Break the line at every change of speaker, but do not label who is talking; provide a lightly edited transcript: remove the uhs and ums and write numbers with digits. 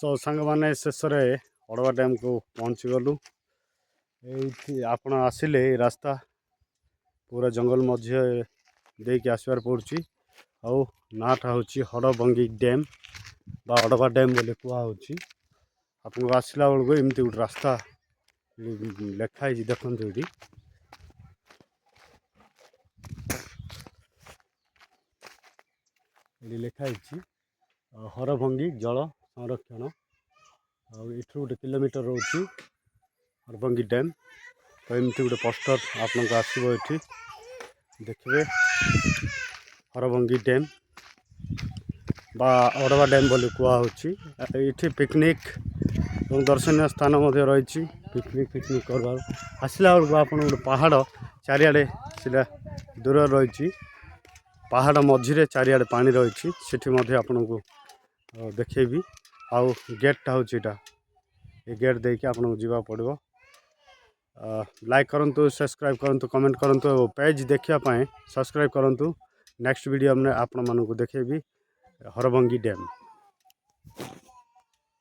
सांग मैंने शेष हड़वा डैम को पहुँची गलु। ये आपण आसिले रास्ता पूरा जंगल मध्य देकी आसबार पड़ी। नाटा हूँ हड़भंगी डैम बा हड़वा डैम बोले कहुच्छी। आपको आसला बेलू एमती गोटे रास्ता लिखाई देखते ये लिखाई हरभंगी जल संरक्षण आठू गोटे किलोमीटर रोचे हरभंगी डैम। तो एमती गोटे पोस्टर आपन को आसो ये देखिए हरभंगी डैम बा अड़वा डैम बोली कहुच्छी। ये पिकनिक और दर्शनीय स्थान रही पिकनिक करवा आसला बेलू आप गोटे पहाड़ चारिआडे सीधा दूर रही पहाड़ मझिरे चारिआडे पानी रही आपन को देखेबी। आउ गेटटा हूँ यहाँ ये गेट देके आपन को जीवा पड़ो। लाइक करूँ सब्सक्राइब करूँ कमेंट करूँ पेज देखापी सब्सक्राइब करूँ। नेक्स्ट वीडियो में आपण मानक देखेबी हरभंगी डैम।